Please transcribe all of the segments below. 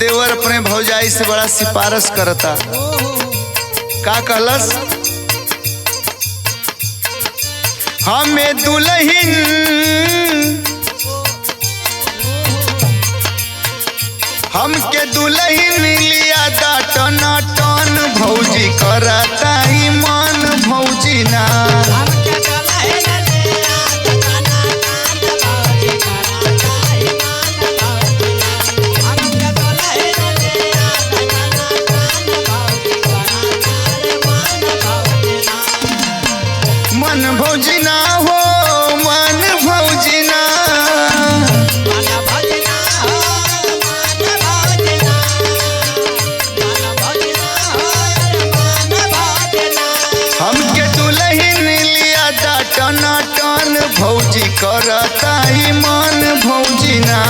देवर अपने भौजाई से बड़ा सिफारिश करता। का कहलस? हमें दुल्हन हमके दुल्हन लिया दा टन टन भौजी करता ही मन भौजी ना। मन भौजी ना हो मन भौजी ना। हमके दुल्हन लिया दा टन टन भौजी करता ही मन भौजी ना।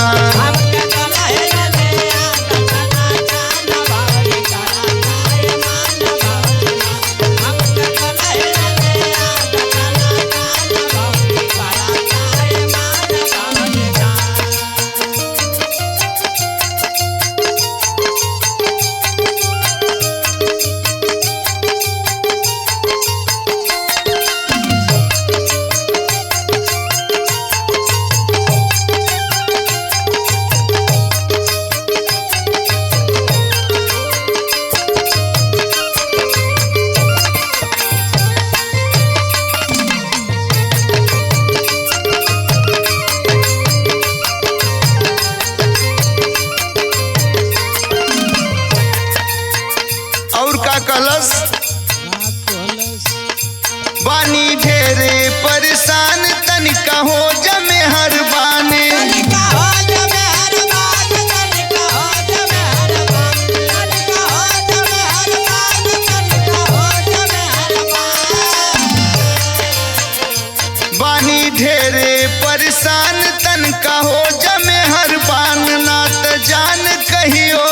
और का कहलस? बानी ढेरे परेशान तनिका हो जमे हर बाने। बानी ढेरे परेशान तनिका हो जमे हर बान ना त जान कहियो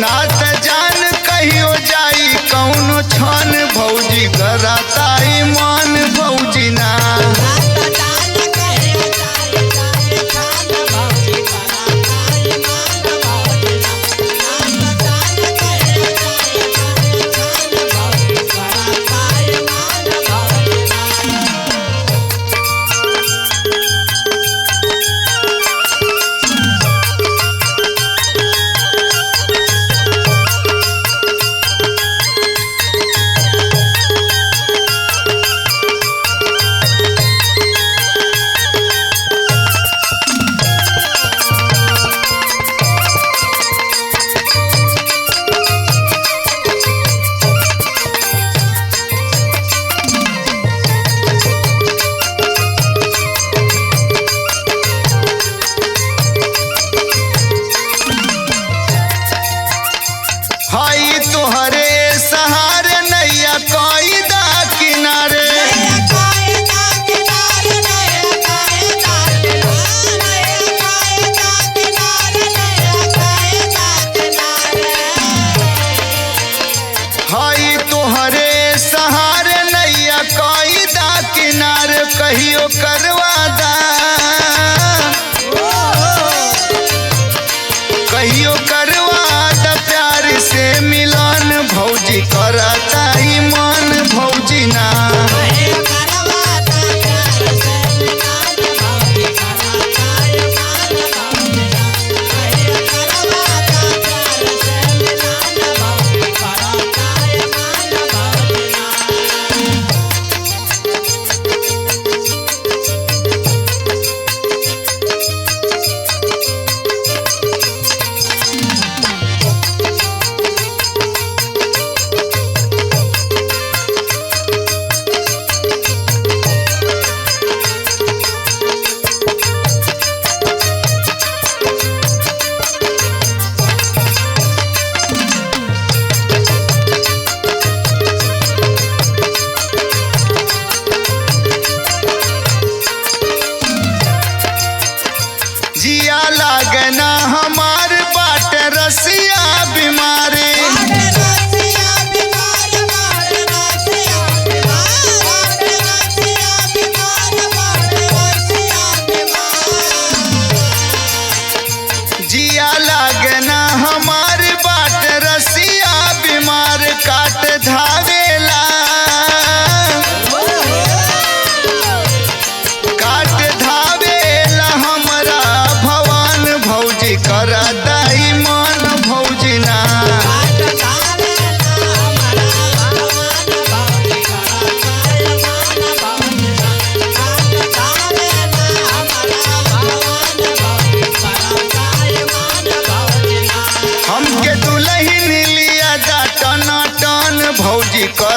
ना त जान कहियो जाई कौनो छन भौजी कराता ही मन भौजी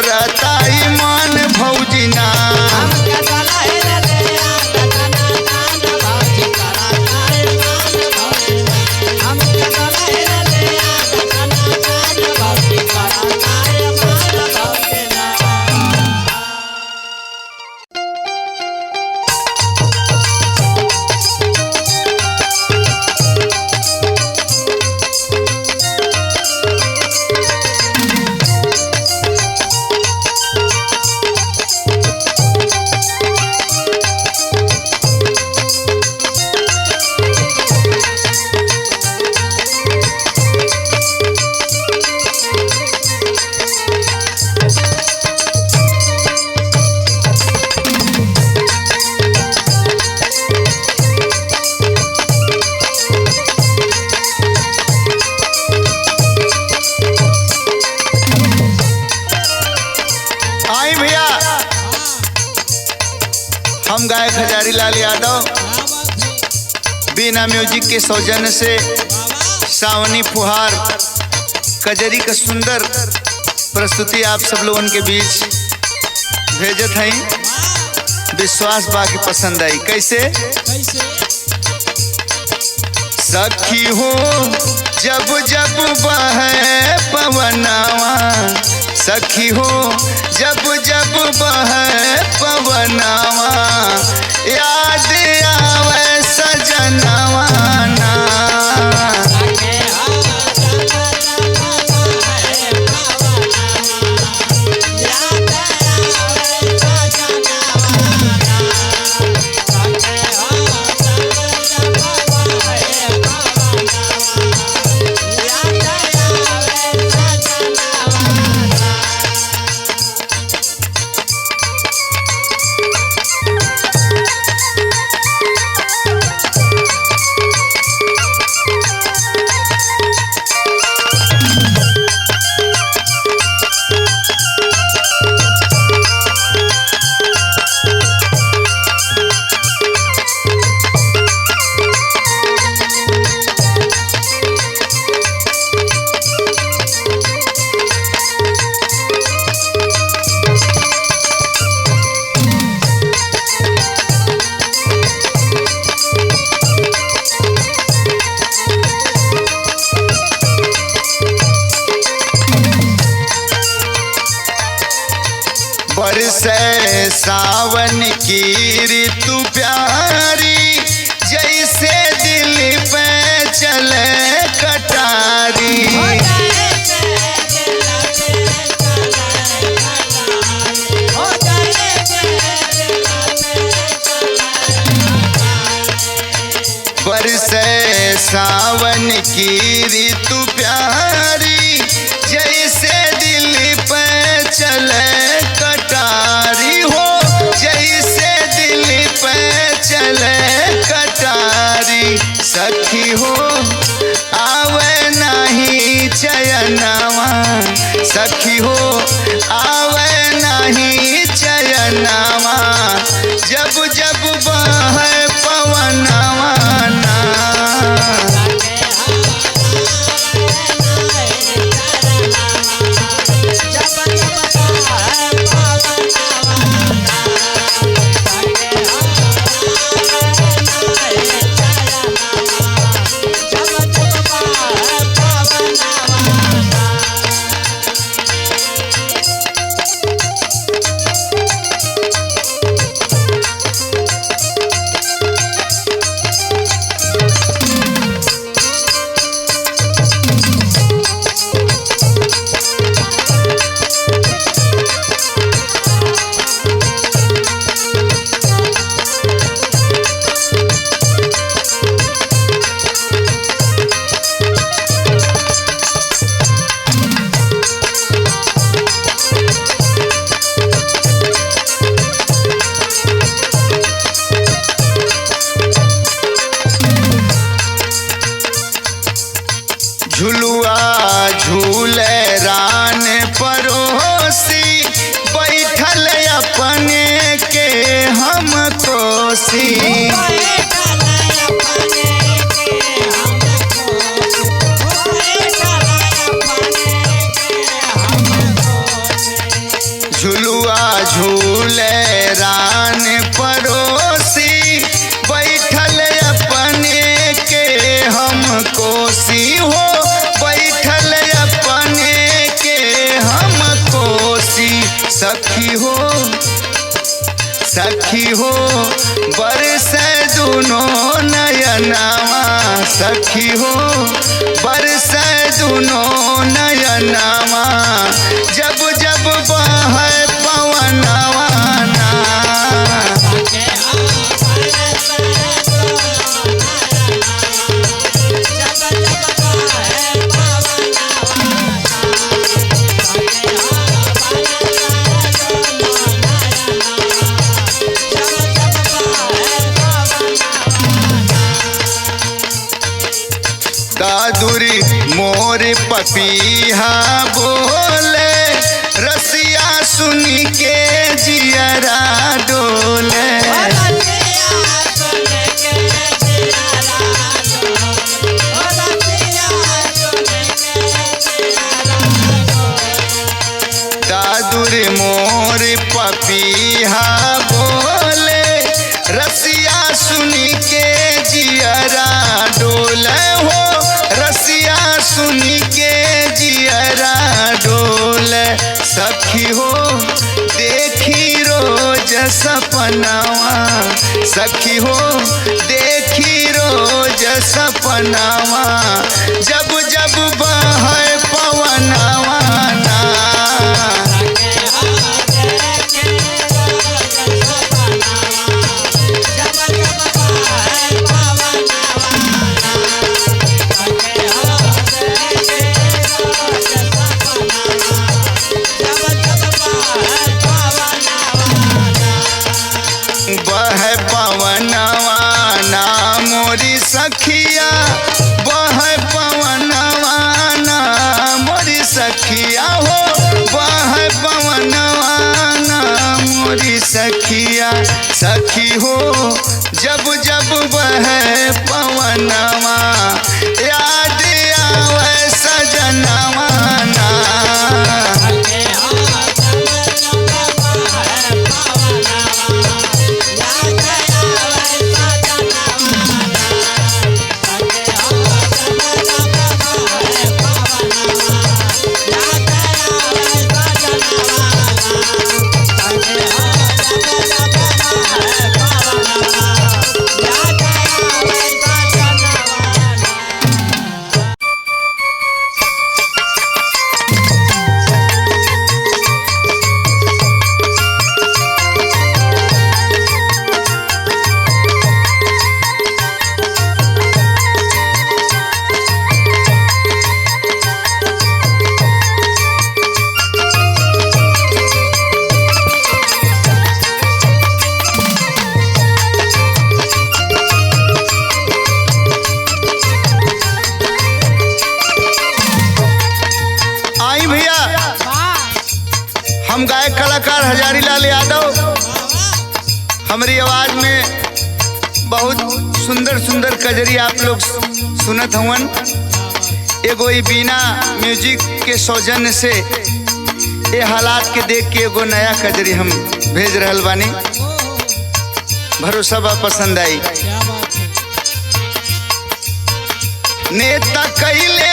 करता ईमान भौजी ना। हम गायक हजारी लाल यादव बिना म्यूजिक के सौजन्य से सावनी फुहार कजरी का सुंदर प्रस्तुति आप सब लोगों के बीच भेजत हैं। विश्वास बाकी पसंद आई। कैसे सखी हो जब जब बहे पवनावा, सखी हो जब जब बहे पवनावा, याद आवे सजनवा ना। बरसे सावन की ऋतु प्यारी, जैसे दिल पे चले कटारी। बरसे सावन की ऋतु प्यारी, जैसे दिल पे चले कटारी हो, जैसे दिल पे चले कटारी। सखी हो आवे नहीं चयनवा, सखी हो आवे नहीं चयनवा, जब जब बहे पवनवा ना। झुलुआ झूले रान परोसी, बैठल अपने के हम कोसी। सखी हो बरसे दुनो नयनावा सखी हो बरसे दुनो नयनावा जब जब बहे पवनवा ना दादुरी मोर पपीहा बोले रसिया सुनी के जियरा डोले दादुरी मोर पपीहा बोले रसिया सुनी के जियरा डोले हो रसिया सुनी के जियरा डोले सखी हो देखी रोज सपनावा सखी हो देखी रोज सपनावा जब जब बहे पवनवा ना बहे पवनवा ना मोरी सखिया बहे पवनवा ना मोरी सखिया हो बहे पवनवा ना मोरी सखिया सखी हो जब जब बहे पवनवा याद आवे सजनवा ना हम गायक कलाकार हजारी लाल यादव हमारी आवाज में बहुत सुंदर सुंदर कजरी आप लोग सुनत हवन एगो ई बीना म्यूजिक के सौजन्य से ये हालात के देख के एगो नया कजरी हम भेज रहल बानी भरोसा बा पसंद आई नेता कैले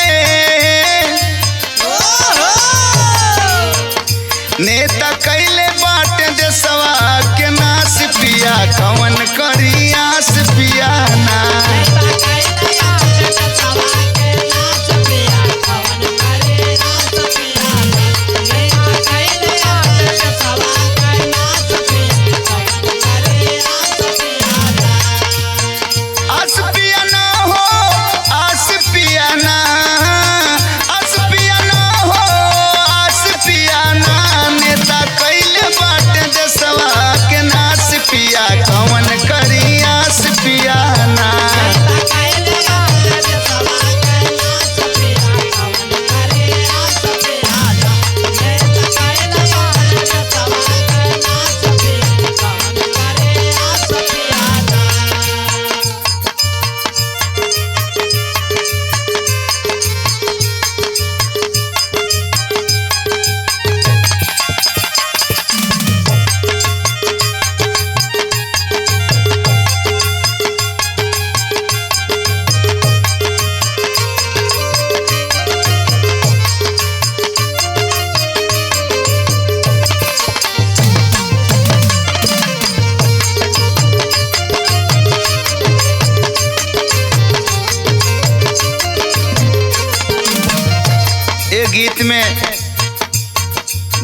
नेता कैले बाटे देशवा के नास पिया कवन करी आस पिया ना आस पिया ना हो आस पिया ना आस पिया ना हो आस पिया ना नेता कैले बाटे देशवा के नास पिया कवन करी आस पिया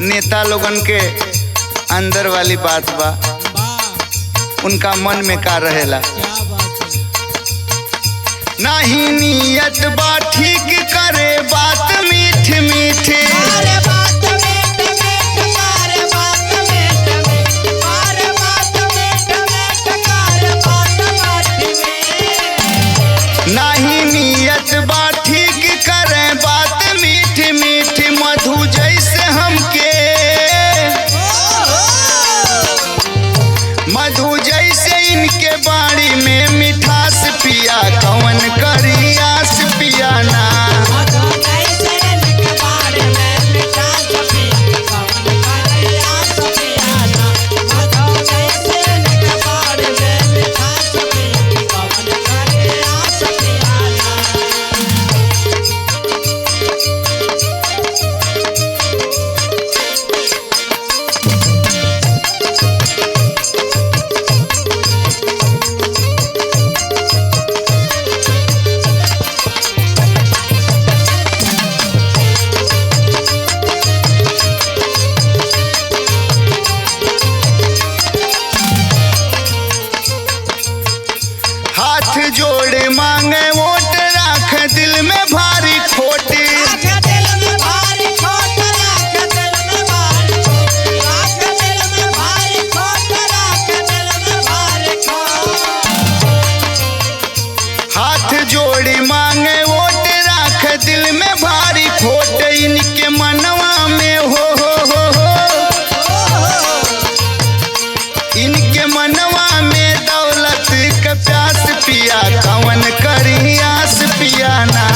नेता लोगन के अंदर वाली बात बा, उनका मन में का रहेला। नहीं नियत बा ठीक करे बात मीठ मीठ, नहीं नियत बा ठीक करे बात मीठ मीठ, मधु जैसे हमके मधु जैसे इनके बाड़ी में मिठास पिया कवन करी आस पिया ना। जोड़े मांगे वोट राख दिल में भारी खोटी, हाथ जोड़ी मांगे वोट राख दिल में भारी खोट, इनके मनवा में हो इनके मनवा में दौलत का प्यास पिया कवन करी आस पिया ना।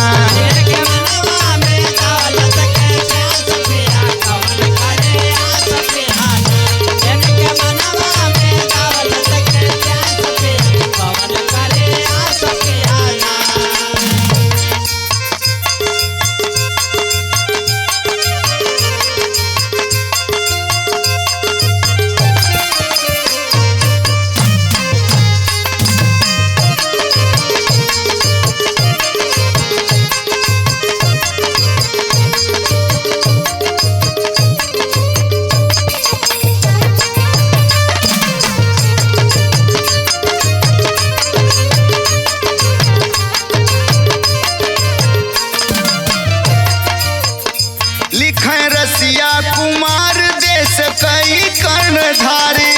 लिखे रसिया कुमार देश कई कर्णधारी,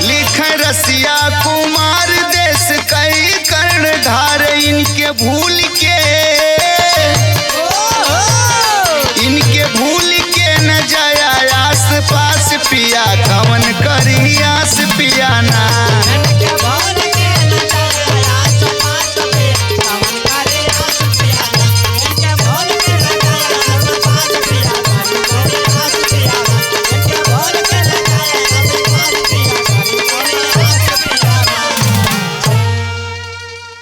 लिखे रसिया कुमार देश कई कर्णधार, इनके भूल